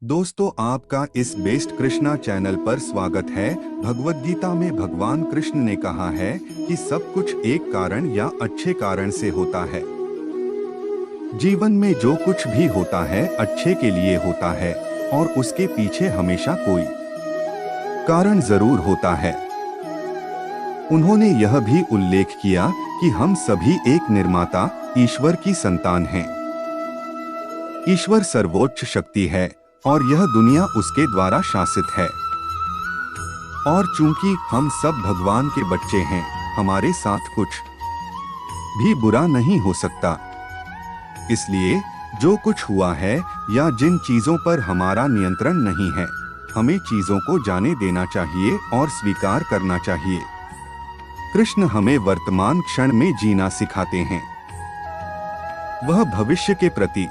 दोस्तों, आपका इस बेस्ट कृष्णा चैनल पर स्वागत है। भगवद गीता में भगवान कृष्ण ने कहा है कि सब कुछ एक कारण या अच्छे कारण से होता है। जीवन में जो कुछ भी होता है अच्छे के लिए होता है और उसके पीछे हमेशा कोई कारण जरूर होता है। उन्होंने यह भी उल्लेख किया कि हम सभी एक निर्माता ईश्वर की संतान हैं। ईश्वर सर्वोच्च शक्ति है और यह दुनिया उसके द्वारा शासित है। और चूंकि हम सब भगवान के बच्चे हैं, हमारे साथ कुछ भी बुरा नहीं हो सकता। इसलिए जो कुछ हुआ है या जिन चीजों पर हमारा नियंत्रण नहीं है, हमें चीजों को जाने देना चाहिए और स्वीकार करना चाहिए। कृष्ण हमें वर्तमान क्षण में जीना सिखाते हैं। वह भविष्य के प्रति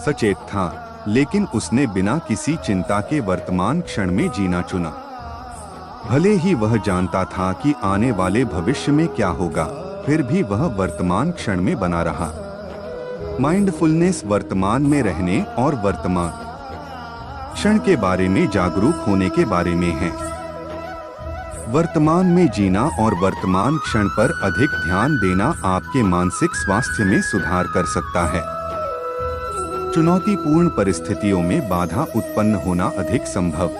सचेत था, लेकिन उसने बिना किसी चिंता के वर्तमान क्षण में जीना चुना। भले ही वह जानता था कि आने वाले भविष्य में क्या होगा, फिर भी वह वर्तमान क्षण में बना रहा। माइंडफुलनेस वर्तमान में रहने और वर्तमान क्षण के बारे में जागरूक होने के बारे में है। वर्तमान में जीना और वर्तमान क्षण पर अधिक ध्यान देना आपके मानसिक स्वास्थ्य में सुधार कर सकता है। चुनौतीपूर्ण परिस्थितियों में बाधा उत्पन्न होना अधिक संभव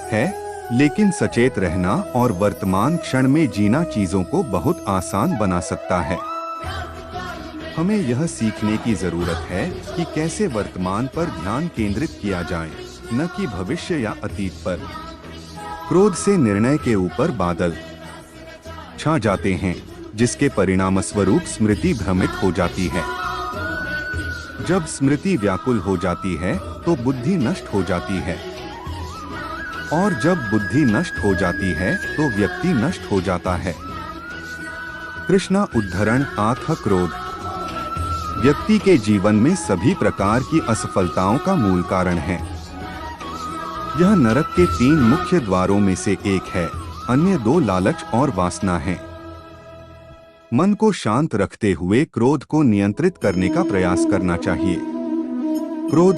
है, लेकिन सचेत रहना और वर्तमान क्षण में जीना चीजों को बहुत आसान बना सकता है। हमें यह सीखने की जरूरत है कि कैसे वर्तमान पर ध्यान केंद्रित किया जाए, न कि भविष्य या अतीत पर। क्रोध से निर्णय के ऊपर बादल छा जाते हैं, जिसके परिणामस्वरूप स्मृति भ्रमित हो जाती है। जब स्मृति व्याकुल हो जाती है तो बुद्धि नष्ट हो जाती है, और जब बुद्धि नष्ट हो जाती है तो व्यक्ति नष्ट हो जाता है। कृष्णा उद्धरण आत्म क्रोध व्यक्ति के जीवन में सभी प्रकार की असफलताओं का मूल कारण है। यह नरक के 3 मुख्य द्वारों में से एक है, अन्य 2 लालच और वासना हैं। मन को शांत रखते हुए क्रोध को नियंत्रित करने का प्रयास करना चाहिए। क्रोध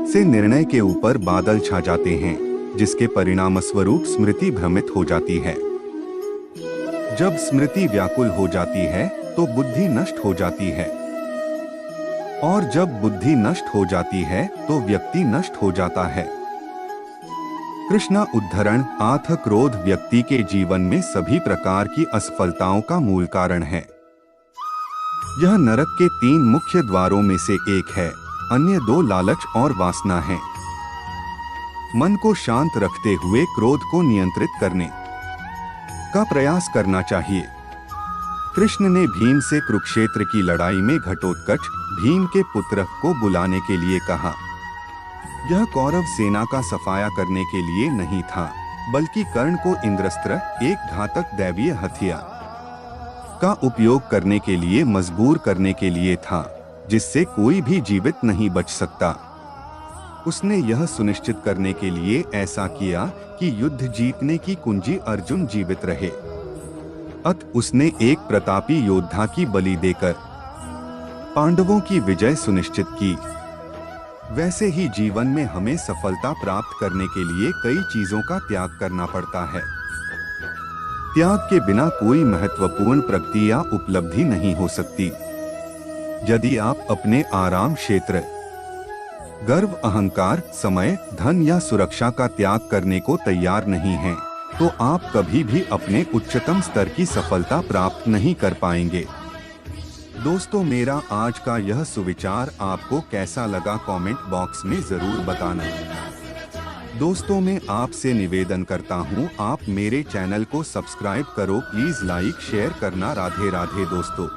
से निर्णय के ऊपर बादल छा जाते हैं, जिसके परिणामस्वरूप स्मृति भ्रमित हो जाती है। जब स्मृति व्याकुल हो जाती है तो बुद्धि नष्ट हो जाती है, और जब बुद्धि नष्ट हो जाती है तो व्यक्ति नष्ट हो जाता है। कृष्णा उद्धरण आत्म क्रोध व्यक्ति के जीवन में सभी प्रकार की असफलताओं का मूल कारण है। यह नरक के 3 मुख्य द्वारों में से एक है, अन्य 2 लालच और वासना हैं। मन को शांत रखते हुए क्रोध को नियंत्रित करने का प्रयास करना चाहिए। कृष्ण ने भीम से कुरुक्षेत्र की लड़ाई में घटोत्कच भीम के पुत्र को बुलाने के लिए कहा। यह कौरव सेना का सफाया करने के लिए नहीं था, बल्कि कर्ण को इंद्रस्त्र, एक घातक दैवीय हथियार का उपयोग करने के लिए मजबूर करने के लिए था, जिससे कोई भी जीवित नहीं बच सकता। उसने यह सुनिश्चित करने के लिए ऐसा किया कि युद्ध जीतने की कुंजी अर्जुन जीवित रहे। अत उसने एक प्रतापी योद्धा की बलि देकर पांडवों की विजय सुनिश्चित की। वैसे ही जीवन में हमें सफलता प्राप्त करने के लिए कई चीजों का त्याग करना पड़ता है। त्याग के बिना कोई महत्वपूर्ण प्रगति या उपलब्धि नहीं हो सकती। यदि आप अपने आराम क्षेत्र, गर्व, अहंकार, समय, धन या सुरक्षा का त्याग करने को तैयार नहीं हैं, तो आप कभी भी अपने उच्चतम स्तर की सफलता प्राप्त नहीं कर पाएंगे। दोस्तों, मेरा आज का यह सुविचार आपको कैसा लगा कमेंट बॉक्स में जरूर बताना। दोस्तों, मैं आपसे निवेदन करता हूं, आप मेरे चैनल को सब्सक्राइब करो, प्लीज लाइक शेयर करना। राधे राधे दोस्तों।